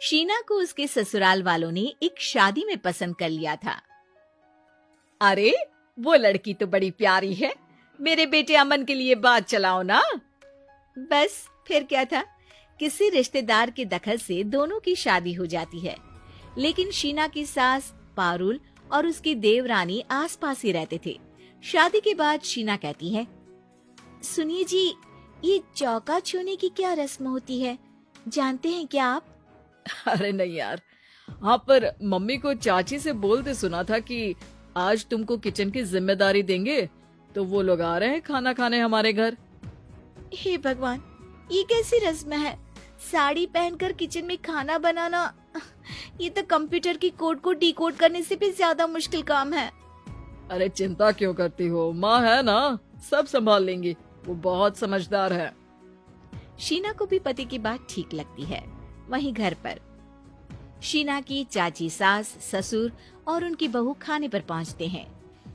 शीना को उसके ससुराल वालों ने एक शादी में पसंद कर लिया था। अरे वो लड़की तो बड़ी प्यारी है, मेरे बेटे अमन के लिए बात चलाओ ना। बस फिर क्या था, किसी रिश्तेदार के दखल से दोनों की शादी हो जाती है। लेकिन शीना की सास पारुल और उसकी देवरानी आसपास ही रहते थे। शादी के बाद शीना कहती है, सुनिए जी, ये चौका छूने की क्या रस्म होती है, जानते हैं क्या आप? अरे नहीं यार, हाँ पर मम्मी को चाची से बोलते सुना था कि आज तुमको किचन की जिम्मेदारी देंगे, तो वो लोग आ रहे हैं खाना खाने हमारे घर। हे भगवान, ये कैसी रस्म है? साड़ी पहनकर किचन में खाना बनाना, ये तो कंप्यूटर की कोड को डिकोड करने से भी ज्यादा मुश्किल काम है। अरे चिंता क्यों करती हो, माँ है ना, सब संभाल लेंगी, वो बहुत समझदार है। शीना को भी पति की बात ठीक लगती है। वहीं घर पर शीना की चाची सास, ससुर और उनकी बहू खाने पर पहुंचते हैं।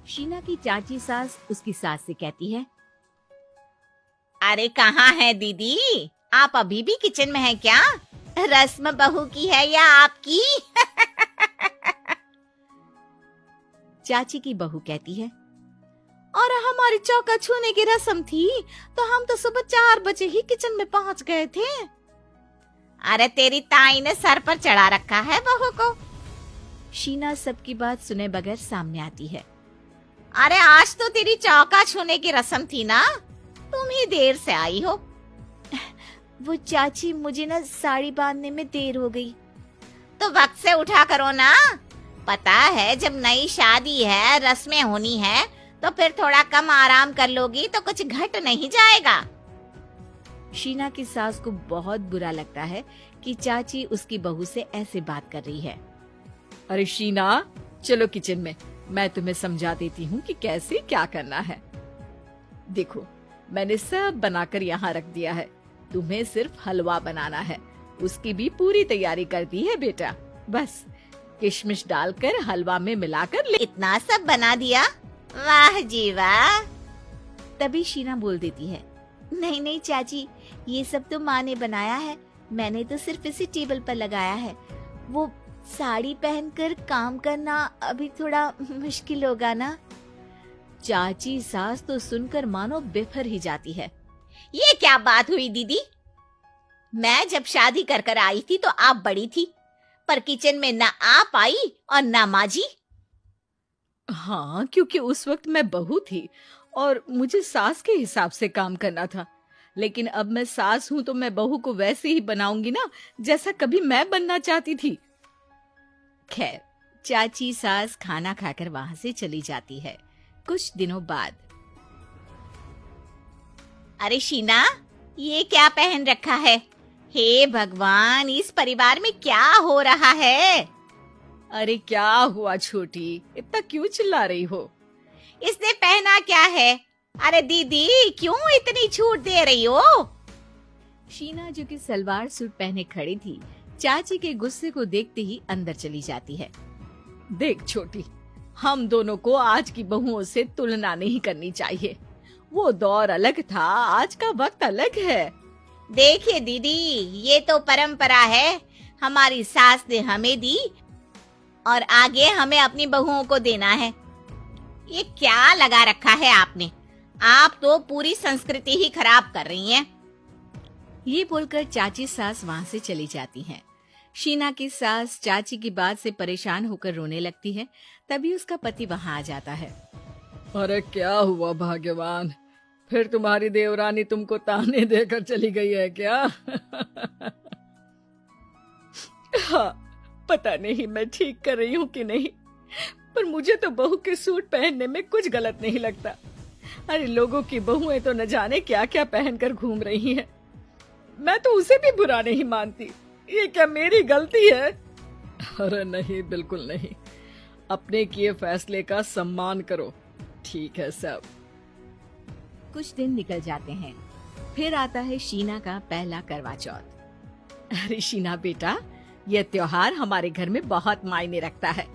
शीना की चाची सास उसकी सास से कहती है, अरे कहाँ है दीदी, आप अभी भी किचन में हैं क्या? रस्म बहू की है या आपकी? चाची की बहू कहती है, और हमारी चौका छूने की रस्म थी तो हम तो सुबह 4 बजे ही किचन में पहुंच गए थे। अरे तेरी ताई ने सर पर चढ़ा रखा है बहू को। शीना सबकी बात सुने बगैर सामने आती है। अरे आज तो तेरी चौका छूने की रस्म थी ना, तुम ही देर से आई हो। वो चाची, मुझे ना साड़ी बांधने में देर हो गई। तो वक्त से उठा करो ना, पता है जब नई शादी है, रस्में होनी है, तो फिर थोड़ा कम आराम कर लोगी तो कुछ घट नहीं जाएगा। शीना की सास को बहुत बुरा लगता है कि चाची उसकी बहू से ऐसे बात कर रही है। अरे शीना, चलो किचन में, मैं तुम्हें समझा देती हूँ कि कैसे क्या करना है। देखो, मैंने सब बनाकर यहाँ रख दिया है, तुम्हें सिर्फ हलवा बनाना है, उसकी भी पूरी तैयारी कर दी है बेटा। बस किशमिश डालकर हलवा में मिलाकर ले। इतना सब बना दिया? वाह जी वाह। तभी शीना बोल देती है, नहीं नहीं चाची, ये सब तो माँ ने बनाया है, मैंने तो सिर्फ इसे टेबल पर लगाया है। वो साड़ी पहनकर काम करना अभी थोड़ा मुश्किल होगा ना। चाची सास तो सुनकर मानो बिफर ही जाती है। ये क्या बात हुई दीदी? मैं जब शादी कर कर आई थी तो आप बड़ी थी, पर किचन में ना आप आई और ना माँ जी। हाँ, क्योंकि उस वक्त मैं बहू थी और मुझे सास के हिसाब से काम करना था, लेकिन अब मैं सास हूँ तो मैं बहू को वैसे ही बनाऊंगी ना जैसा कभी मैं बनना चाहती थी। खैर, चाची सास खाना खाकर वहां से चली जाती है। कुछ दिनों बाद, अरे शीना, ये क्या पहन रखा है? हे भगवान, इस परिवार में क्या हो रहा है? अरे क्या हुआ छोटी, इतना क्यों चिल्ला रही हो? इसने पहना क्या है? अरे दीदी, क्यों इतनी छूट दे रही हो? शीना, जो कि सलवार सूट पहने खड़ी थी, चाची के गुस्से को देखते ही अंदर चली जाती है। देख छोटी, हम दोनों को आज की बहुओं से तुलना नहीं करनी चाहिए। वो दौर अलग था, आज का वक्त अलग है। देखिए दीदी, ये तो परंपरा है, हमारी सास ने हमें दी और आगे हमें अपनी बहुओं को देना है। ये क्या लगा रखा है आपने? आप तो पूरी संस्कृति ही खराब कर रही हैं। ये बोलकर चाची सास वहां से चली जाती हैं। शीना की सास चाची की बात से परेशान होकर रोने लगती है। तभी उसका पति वहां आ जाता है। अरे क्या हुआ भाग्यवान, फिर तुम्हारी देवरानी तुमको ताने देकर चली गई है क्या? हाँ, पता नहीं मैं ठीक कर रही हूँ कि नहीं, पर मुझे तो बहू के सूट पहनने में कुछ गलत नहीं लगता। अरे लोगों की बहुएं तो न जाने क्या क्या पहनकर घूम रही हैं। मैं तो उसे भी बुरा नहीं मानती, ये क्या मेरी गलती है? अरे नहीं, बिल्कुल नहीं, अपने किए फैसले का सम्मान करो, ठीक है सब। कुछ दिन निकल जाते हैं, फिर आता है शीना का पहला करवा चौथ। अरे शीना बेटा, यह त्योहार हमारे घर में बहुत मायने रखता है।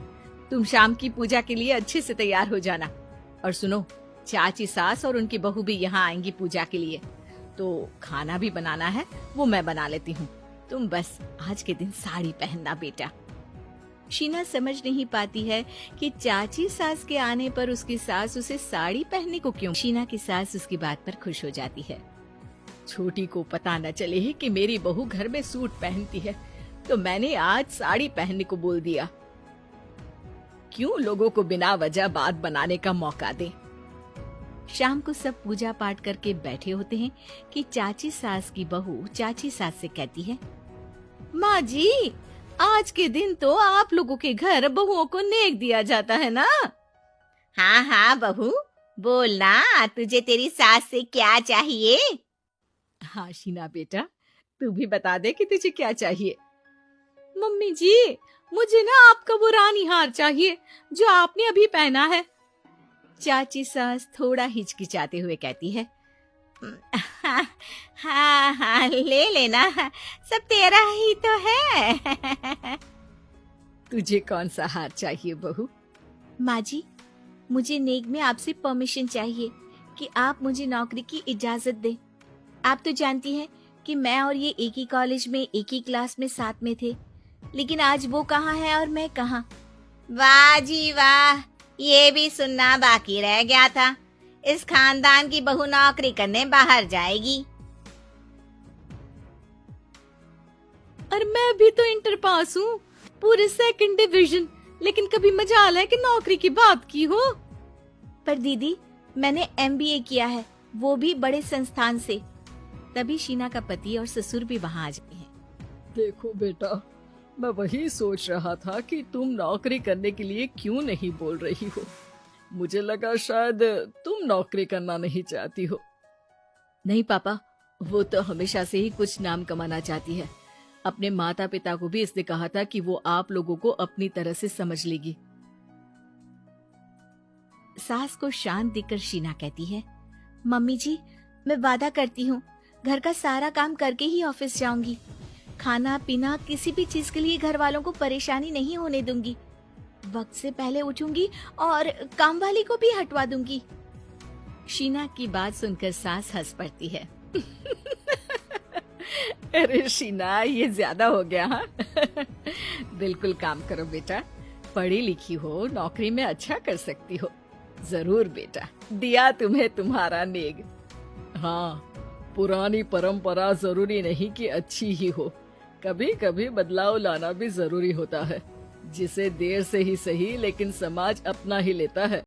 तुम शाम की पूजा के लिए अच्छे से तैयार हो जाना। और सुनो, चाची सास और उनकी बहू भी यहाँ आएंगी पूजा के लिए, तो खाना भी बनाना है, वो मैं बना लेती हूँ। तुम बस आज के दिन साड़ी पहनना बेटा। शीना समझ नहीं पाती है कि चाची सास के आने पर उसकी सास उसे साड़ी पहनने को क्यों। शीना की सास उसकी बात पर खुश हो जाती है। छोटी को पता न चले कि मेरी बहू घर में सूट पहनती है, तो मैंने आज साड़ी पहनने को बोल दिया। क्यों लोगों को बिना वजह बात बनाने का मौका दें। शाम को सब पूजा पाठ करके बैठे होते हैं कि चाची सास की बहू चाची सास से कहती है, माँ जी, आज के दिन तो आप लोगों के घर बहुओं को नेक दिया जाता है ना। हाँ हाँ बहू, बोलना, तुझे तेरी सास से क्या चाहिए। हाँ शीना बेटा, तू भी बता दे कि तुझे क्या चाहिए। मम्मी जी, मुझे ना आपका वो रानी हार चाहिए जो आपने अभी पहना है। चाची सास थोड़ा हिचकिचाते हुए कहती है, हाँ हाँ ले लेना, सब तेरा ही तो है। तुझे कौन सा हार चाहिए बहू। माँ जी, मुझे नेक में आपसे परमिशन चाहिए कि आप मुझे नौकरी की इजाजत दें। आप तो जानती हैं कि मैं और ये एक ही कॉलेज में एक ही क्लास में साथ में थे, लेकिन आज वो कहाँ है और मैं कहाँ। वाह जी वाह, ये भी सुनना बाकी रह गया था। इस खानदान की बहू नौकरी करने बाहर जाएगी। और मैं भी तो इंटर पास हूँ, पूरे 2nd डिवीजन, लेकिन कभी मजाल है कि नौकरी की बात की हो। पर दीदी, मैंने MBA किया है, वो भी बड़े संस्थान से। तभी शीना का पति और ससुर भी वहाँ आ जाते हैं। देखो बेटा, मैं वही सोच रहा था कि तुम नौकरी करने के लिए क्यों नहीं बोल रही हो। मुझे लगा शायद तुम नौकरी करना नहीं चाहती हो। नहीं पापा, वो तो हमेशा से ही कुछ नाम कमाना चाहती है। अपने माता पिता को भी इसने कहा था कि वो आप लोगों को अपनी तरह से समझ लेगी। सास को शांत दिखकर शीना कहती है, मम्मी जी, मैं वादा करती हूँ, घर का सारा काम करके ही ऑफिस जाऊंगी। खाना पीना किसी भी चीज के लिए घर वालों को परेशानी नहीं होने दूंगी। वक्त से पहले उठूंगी और काम वाली को भी हटवा दूंगी। शीना की बात सुनकर सास हंस पड़ती है। अरे शीना, ये ज्यादा हो गया। हाँ? बिल्कुल काम करो बेटा, पढ़ी लिखी हो, नौकरी में अच्छा कर सकती हो। जरूर बेटा, दिया तुम्हें तुम्हारा नेग। हाँ, पुरानी परंपरा जरूरी नहीं कि अच्छी ही हो, कभी कभी बदलाव लाना भी जरूरी होता है, जिसे देर से ही सही लेकिन समाज अपना ही लेता है।